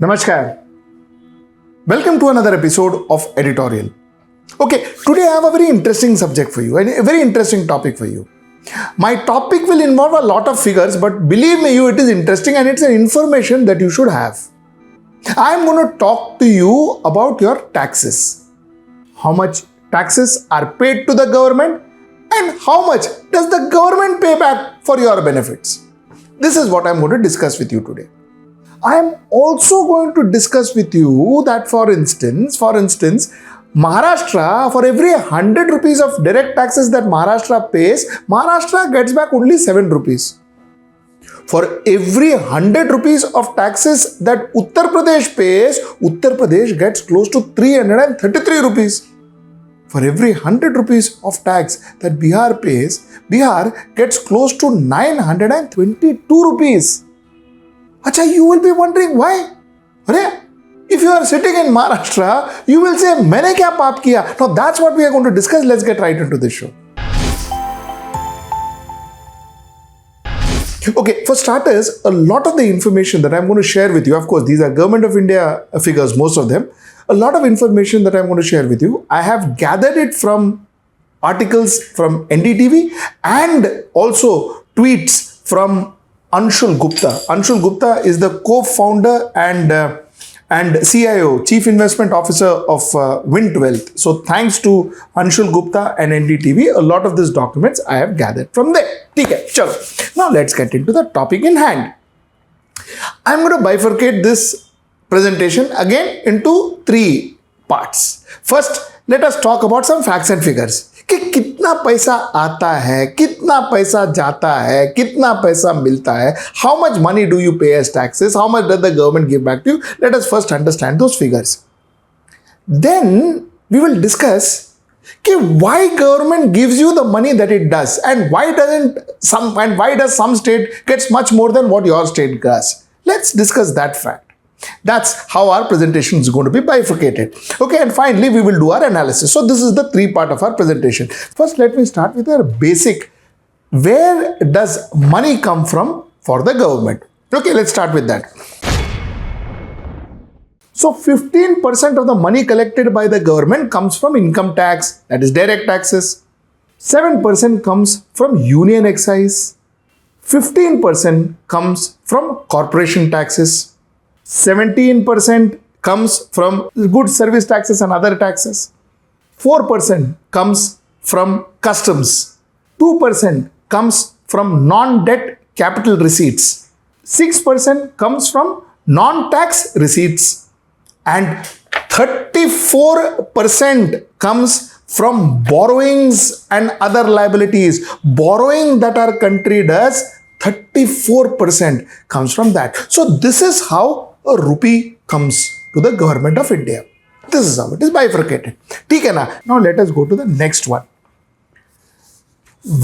Namaskar. Welcome to another episode of Editorial. Okay, today I have a very interesting subject for you, a very interesting topic for you. My topic will involve a lot of figures, but believe me, it is interesting and it's an information that you should have. I am going to talk to you about your taxes. How much taxes are paid to the government and how much does the government pay back for your benefits? This is what I am going to discuss with you today. I am also going to discuss with you that for instance, Maharashtra, for every 100 rupees of direct taxes that Maharashtra pays, Maharashtra gets back only 7 rupees. For every 100 rupees of taxes that Uttar Pradesh pays, Uttar Pradesh gets close to 333 rupees. For every 100 rupees of tax that Bihar pays, Bihar gets close to 922 rupees. Acha, you will be wondering why? If you are sitting in Maharashtra, you will say, "Maine kya paap kiya?" Now that's what we are going to discuss. Let's get right into this show. Okay, for starters, a lot of the information that I'm going to share with you, of course, these are Government of India figures, most of them. A lot of information that I'm going to share with you, I have gathered it from articles from NDTV and also tweets from Anshul Gupta. Anshul Gupta is the co-founder and CIO, Chief Investment Officer of Wind Wealth. So thanks to Anshul Gupta and NDTV, a lot of these documents I have gathered from there. Okay, chalo. Now let's get into the topic in hand. I'm going to bifurcate this presentation again into 3 parts. First, let us talk about some facts and figures. कि कितना पैसा आता है, कितना पैसा जाता है, कितना पैसा मिलता है, how much money do you pay as taxes, how much does the government give back to you? Let us first understand those figures. Then we will discuss why government gives you the money that it does and why does some state gets much more than what your state does. Let's discuss that fact. That's how our presentation is going to be bifurcated. Okay, and finally we will do our analysis. So this is the 3 part of our presentation. First, let me start with our basic. Where does money come from for the government? Okay, let's start with that. So 15% of the money collected by the government comes from income tax, that is direct taxes. 7% comes from union excise. 15% comes from corporation taxes. 17% comes from goods, service taxes and other taxes. 4% comes from customs. 2% comes from non-debt capital receipts. 6% comes from non-tax receipts. And 34% comes from borrowings and other liabilities. Borrowing that our country does, 34% comes from that. So this is how a rupee comes to the government of India. This is how it is bifurcated. Now let us go to the next one.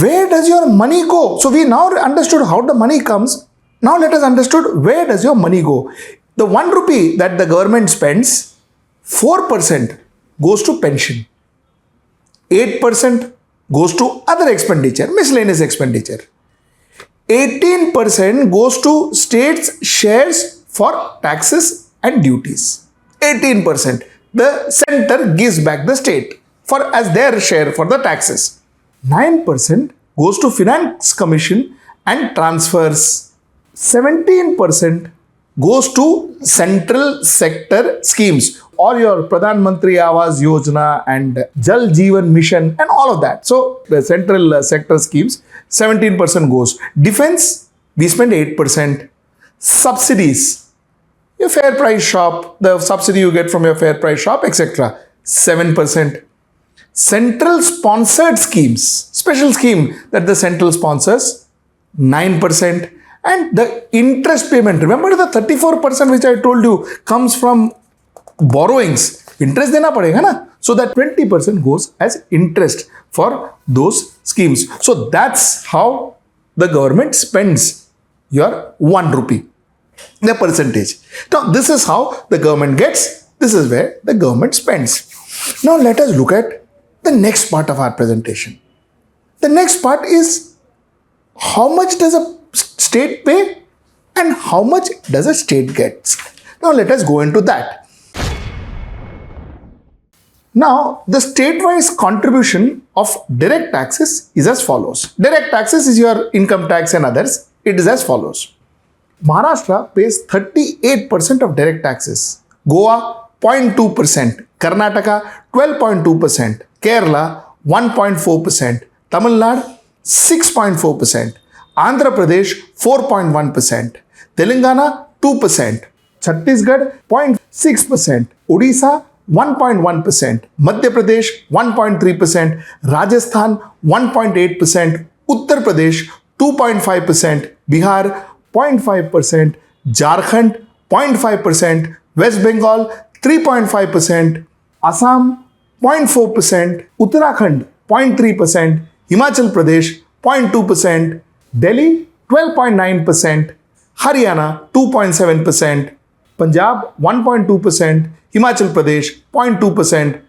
Where does your money go? So we now understood how the money comes. Now let us understood where does your money go. The 1 rupee that the government spends, 4% goes to pension. 8% goes to other expenditure, miscellaneous expenditure. 18% goes to states' shares for taxes and duties. 18%. The center gives back the state as their share for the taxes. 9% goes to finance commission and transfers. 17% goes to central sector schemes, or your Pradhan Mantri Awas Yojana and Jal Jeevan Mission and all of that. So the central sector schemes, 17% goes. Defense, we spend 8%. Subsidies, your fair price shop, the subsidy you get from your fair price shop, etc. 7%. Central sponsored schemes, special scheme that the central sponsors, 9%. And the interest payment, remember the 34% which I told you comes from borrowings. Interest dena padega na? So that 20% goes as interest for those schemes. So that's how the government spends your 1 rupee. The percentage. Now this is how the government gets, this is where the government spends. Now let us look at the next part of our presentation. The next part is how much does a state pay and how much does a state get. Now let us go into that. Now, the state-wise contribution of direct taxes is as follows. Direct taxes is your income tax and others. It is as follows. Maharashtra pays 38% of direct taxes. Goa, 0.2%. Karnataka, 12.2%. Kerala, 1.4%. Tamil Nadu, 6.4%. Andhra Pradesh, 4.1%. Telangana, 2%. Chhattisgarh, 0.6%. Odisha, 1.1%, Madhya Pradesh 1.3%, Rajasthan 1.8%, Uttar Pradesh 2.5%, Bihar 0.5%, Jharkhand 0.5%, West Bengal 3.5%, Assam 0.4%, Uttarakhand 0.3%, Himachal Pradesh 0.2%, Delhi 12.9%, Haryana 2.7%, Punjab 1.2%, Himachal Pradesh 0.2%,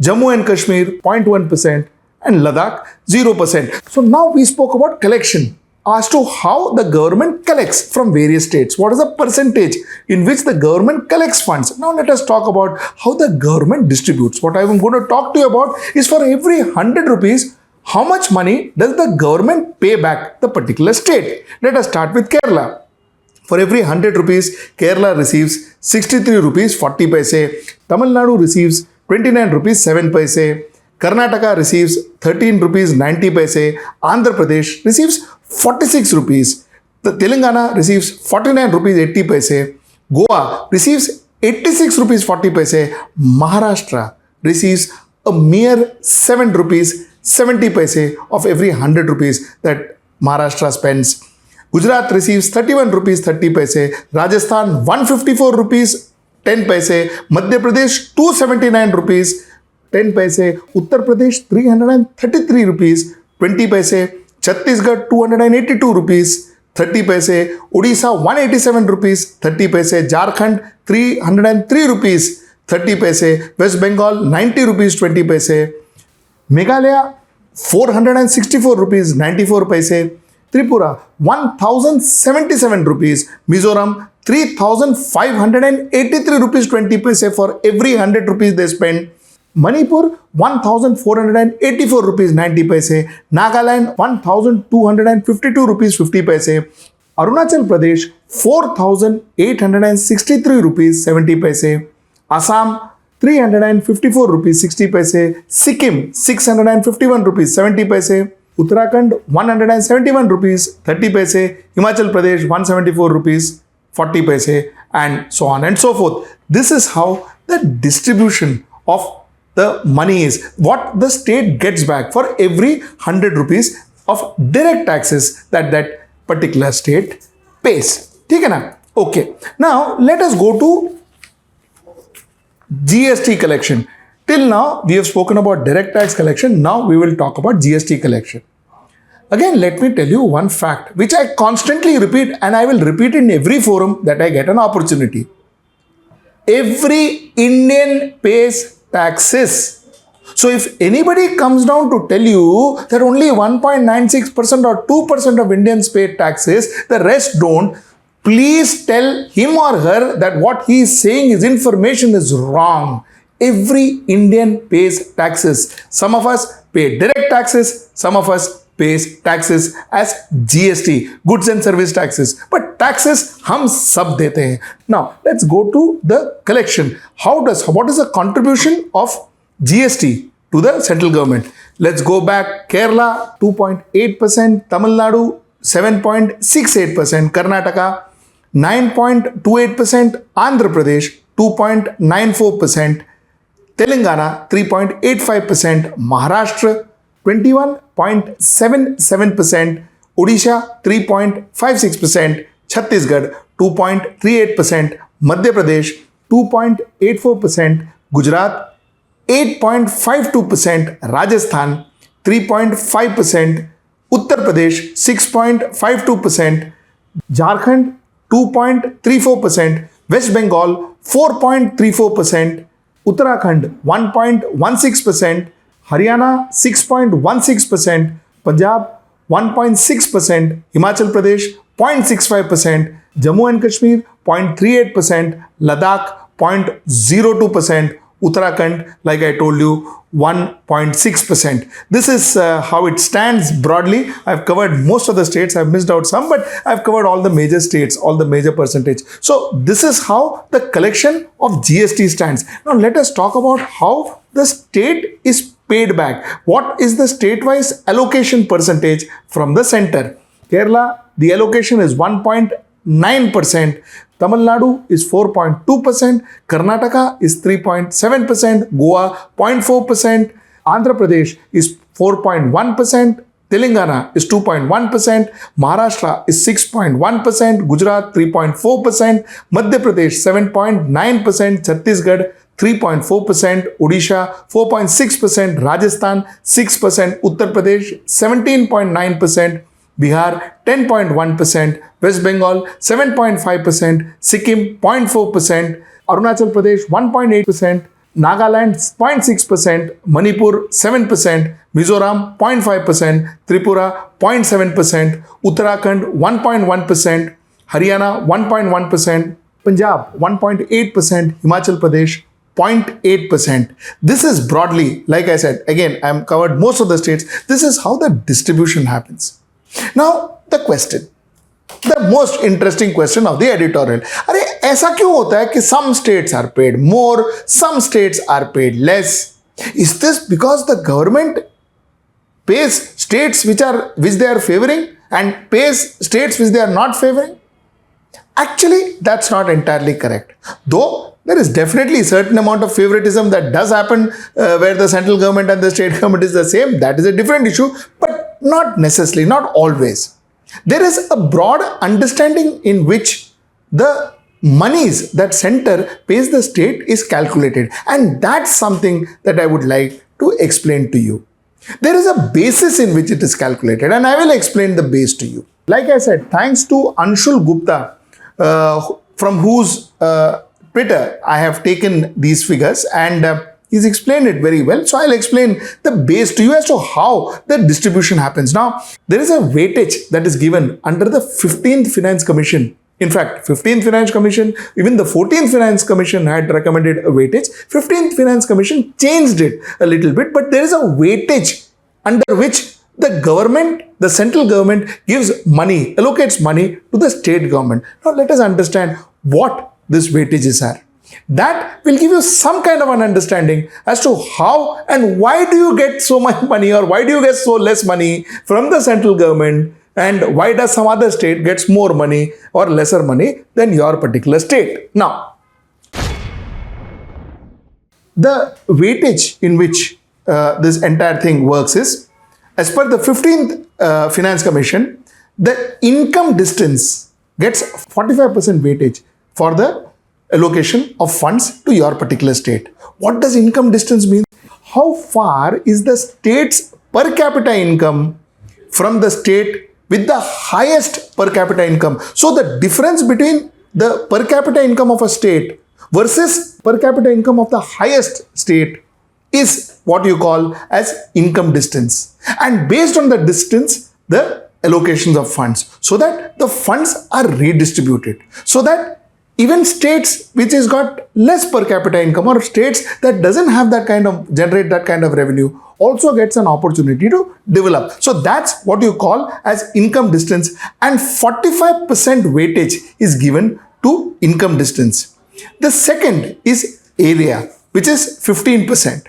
Jammu and Kashmir 0.1%, and Ladakh 0%. So now we spoke about collection as to how the government collects from various states. What is the percentage in which the government collects funds? Now let us talk about how the government distributes. What I am going to talk to you about is for every 100 rupees, how much money does the government pay back the particular state? Let us start with Kerala. For every 100 rupees, Kerala receives 63 rupees 40 paise. Tamil Nadu receives 29 rupees 7 paise. Karnataka receives 13 rupees 90 paise. Andhra Pradesh receives 46 rupees. The Telangana receives 49 rupees 80 paise. Goa receives 86 rupees 40 paise. Maharashtra receives a mere 7 rupees 70 paise of every 100 rupees that Maharashtra spends. Gujarat receives 31 rupees 30 paise, Rajasthan 154 rupees 10 paise, Madhya Pradesh 279 rupees 10 paise, Uttar Pradesh 333 rupees 20 paise, Chhattisgarh 282 rupees 30 paise, Odisha 187 rupees 30 paise, Jharkhand 303 rupees 30 paise, West Bengal 90 rupees 20 paise, Meghalaya 464 rupees 94 paise, Tripura 1077 rupees, Mizoram 3583 rupees 20 paise for every 100 rupees they spend, Manipur 1484 rupees 90 paise, Nagaland 1252 rupees 50 paise, Arunachal Pradesh 4863 rupees 70 paise, Assam 354 rupees 60 paise, Sikkim 651 rupees 70 paise, Uttarakhand 171 rupees 30 paise, Himachal Pradesh 174 rupees 40 paise, and so on and so forth. This is how the distribution of the money is, what the state gets back for every 100 rupees of direct taxes that that particular state pays. Okay, now let us go to GST collection. Till now, we have spoken about direct tax collection. Now we will talk about GST collection. Again, let me tell you one fact, which I constantly repeat, and I will repeat in every forum that I get an opportunity. Every Indian pays taxes. So if anybody comes down to tell you that only 1.96% or 2% of Indians pay taxes, the rest don't, please tell him or her that what he is saying, his information is wrong. Every Indian pays taxes. Some of us pay direct taxes, some of us pays taxes as GST, goods and service taxes. But taxes hum sab dete hain. Now let's go to the collection. What is the contribution of GST to the central government? Let's go back. Kerala 2.8%, Tamil Nadu 7.68%, Karnataka 9.28%, Andhra Pradesh 2.94%, Telangana 3.85%, Maharashtra 21.77%, Odisha 3.56%, Chhattisgarh 2.38%, Madhya Pradesh 2.84%, Gujarat 8.52%, Rajasthan 3.5%, Uttar Pradesh 6.52%, Jharkhand 2.34%, West Bengal 4.34%, Uttarakhand 1.16%, Haryana 6.16%, Punjab 1.6%, Himachal Pradesh 0.65%, Jammu and Kashmir 0.38%, Ladakh 0.02%, Uttarakhand, like I told you, 1.6%. This is how it stands broadly. I've covered most of the states. I've missed out some, but I've covered all the major states, all the major percentage. So this is how the collection of GST stands. Now let us talk about how the state is paid back. What is the state-wise allocation percentage from the center? Kerala, the allocation is 1.9%. Tamil Nadu is 4.2%, Karnataka is 3.7%, Goa 0.4%, Andhra Pradesh is 4.1%, Telangana is 2.1%, Maharashtra is 6.1%, Gujarat 3.4%, Madhya Pradesh 7.9%, Chhattisgarh 3.4%, Odisha 4.6%, Rajasthan 6%, Uttar Pradesh 17.9%, Bihar 10.1%, West Bengal 7.5%, Sikkim 0.4%, Arunachal Pradesh 1.8%, Nagaland 0.6%, Manipur 7%, Mizoram 0.5%, Tripura 0.7%, Uttarakhand 1.1%, Haryana 1.1%, Punjab 1.8%, Himachal Pradesh 0.8%. This is broadly, like I said, again, I've covered most of the states. This is how the distribution happens. Now, the question, the most interesting question of the editorial. अरे ऐसा क्यों होता है कि some states are paid more, some states are paid less? Is this because the government pays states which they are favoring and pays states which they are not favoring? Actually, that's not entirely correct. Though there is definitely a certain amount of favoritism that does happen where the central government and the state government is the same. That is a different issue, but not necessarily, not always. There is a broad understanding in which the monies that center pays the state is calculated, and that's something that I would like to explain to you. There is a basis in which it is calculated, and I will explain the base to you. Like I said, thanks to Anshul Gupta, from whose Twitter I have taken these figures, and he's explained it very well. So I'll explain the base to you as to how the distribution happens. Now, there is a weightage that is given under the 15th Finance Commission. In fact, 15th Finance Commission, even the 14th Finance Commission had recommended a weightage. 15th Finance Commission changed it a little bit, but there is a weightage under which the government, the central government gives money, allocates money to the state government. Now, let us understand what this weightages are. That will give you some kind of an understanding as to how and why do you get so much money, or why do you get so less money from the central government, and why does some other state gets more money or lesser money than your particular state. Now, the weightage in which this entire thing works is, as per the 15th Finance Commission, the income distance gets 45% weightage for the allocation of funds to your particular state. What does income distance mean? How far is the state's per capita income from the state with the highest per capita income? So the difference between the per capita income of a state versus per capita income of the highest state is what you call as income distance. And based on the distance, the allocations of funds, so that the funds are redistributed, so that even states which has got less per capita income, or states that doesn't have that kind of, generate that kind of revenue, also gets an opportunity to develop. So that's what you call as income distance, and 45% weightage is given to income distance. The second is area, which is 15%.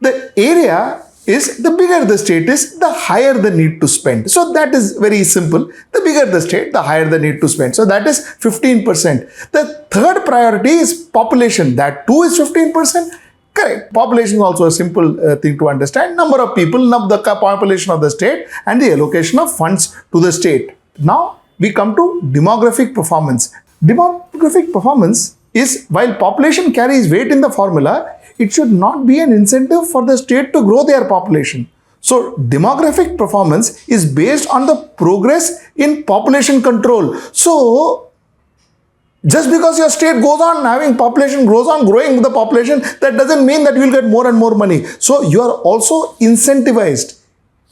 The area is, the bigger the state is, the higher the need to spend. So that is very simple. The bigger the state, the higher the need to spend. So that is 15%. The third priority is population. That too is 15%. Correct. Population is also a simple thing to understand. Number of people, the population of the state, and the allocation of funds to the state. Now we come to demographic performance. Demographic performance is, while population carries weight in the formula, it should not be an incentive for the state to grow their population. So demographic performance is based on the progress in population control. So just because your state goes on having population, grows on growing the population, that doesn't mean that you will get more and more money. So you are also incentivized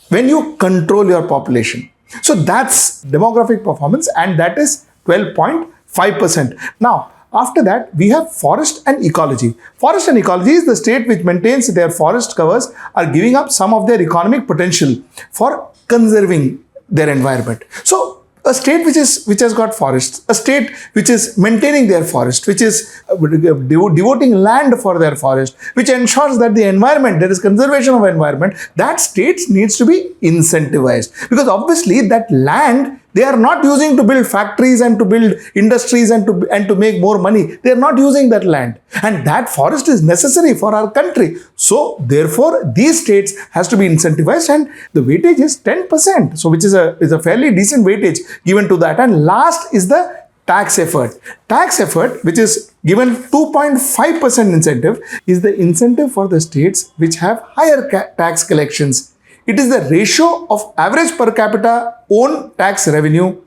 when you control your population. So that's demographic performance, and that is 12.5%. Now, after that, we have forest and ecology. Forest and ecology is the state which maintains their forest covers are giving up some of their economic potential for conserving their environment. So, a state which has got forests, a state which is maintaining their forest, which is devoting land for their forest, which ensures that the environment, there is conservation of environment, that state needs to be incentivized. Because obviously that land, they are not using to build factories and to build industries and to make more money. They are not using that land. And that forest is necessary for our country. So therefore, these states has to be incentivized, and the weightage is 10%. So which is a fairly decent weightage given to that. And last is the tax effort. Tax effort, which is given 2.5% incentive, is the incentive for the states which have higher tax collections. It is the ratio of average per capita own tax revenue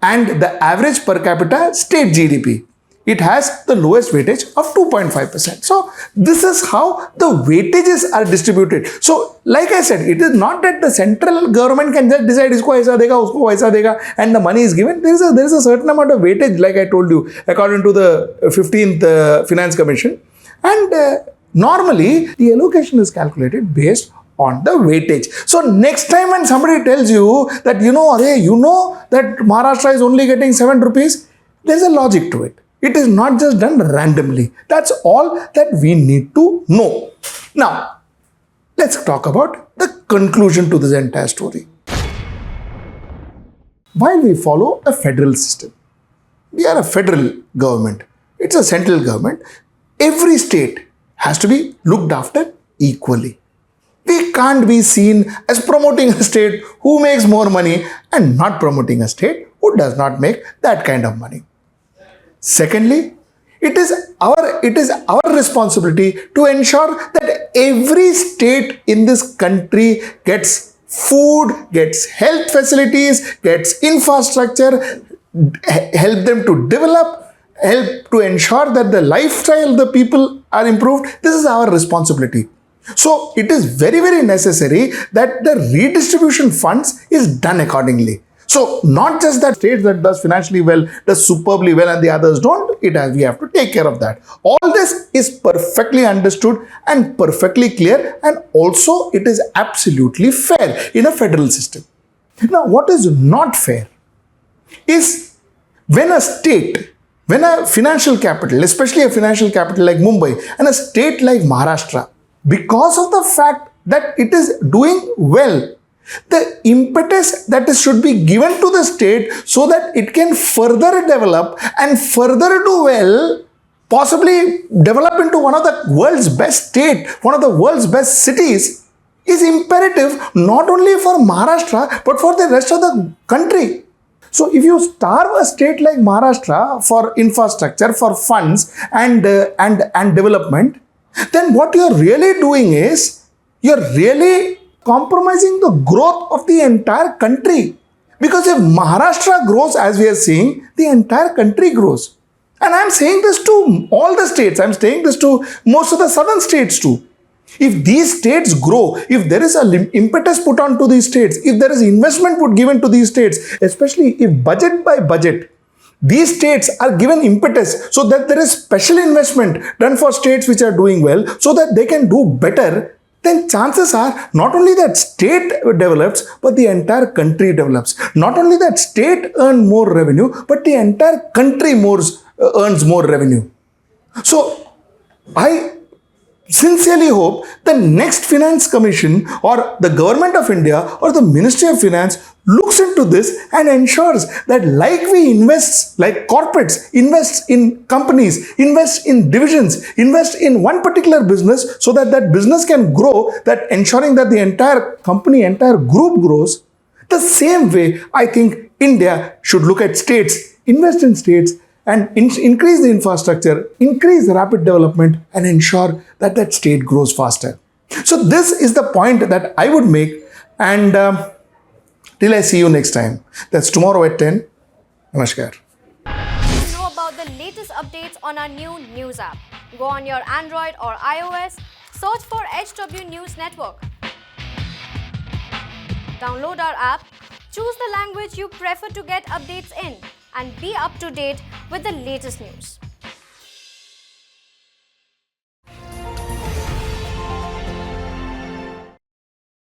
and the average per capita state GDP. It has the lowest weightage of 2.5%. So this is how the weightages are distributed. So like I said, it is not that the central government can just decide isko aisa dega, usko aisa dega, and the money is given. There is a certain amount of weightage, like I told you, according to the 15th Finance Commission. And normally the allocation is calculated based on the weightage. So next time when somebody tells you that that Maharashtra is only getting 7 rupees, there is a logic to it. It is not just done randomly. That's all that we need to know. Now, let's talk about the conclusion to this entire story. While we follow a federal system, we are a federal government. It's a central government. Every state has to be looked after equally. We can't be seen as promoting a state who makes more money and not promoting a state who does not make that kind of money. Secondly, it is our responsibility to ensure that every state in this country gets food, gets health facilities, gets infrastructure, help them to develop, help to ensure that the lifestyle of the people are improved. This is our responsibility. So it is very, very necessary that the redistribution funds is done accordingly. So not just that states that does financially well, does superbly well and the others don't, we have to take care of that. All this is perfectly understood and perfectly clear, and also it is absolutely fair in a federal system. Now what is not fair is when a financial capital, especially a financial capital like Mumbai and a state like Maharashtra, because of the fact that it is doing well, the impetus that should be given to the state so that it can further develop and further do well, possibly develop into one of the world's best state, one of the world's best cities, is imperative not only for Maharashtra but for the rest of the country. So if you starve a state like Maharashtra for infrastructure, for funds and development, then what you're really doing is you're really compromising the growth of the entire country. Because if Maharashtra grows, as we are seeing, the entire country grows. And I'm saying this to all the states. I'm saying this to most of the southern states too. If these states grow, if there is an impetus put on to these states, if there is investment put given to these states, especially if budget by budget, these states are given impetus so that there is special investment done for states which are doing well so that they can do better, then chances are not only that state develops, but the entire country develops. Not only that state earns more revenue, but the entire country earns more revenue. So I sincerely hope the next Finance Commission or the Government of India or the Ministry of Finance looks into this and ensures that like we invest, like corporates invest in companies, invest in divisions, invest in one particular business so that that business can grow, that ensuring that the entire company, entire group grows. The same way, I think India should look at states, invest in states and increase the infrastructure, increase the rapid development and ensure that that state grows faster. So this is the point that I would make, and till I see you next time. That's tomorrow at 10. Namaskar. To know about the latest updates on our new news app, go on your Android or iOS, search for HW News Network. Download our app, choose the language you prefer to get updates in. and be up to date with the latest news.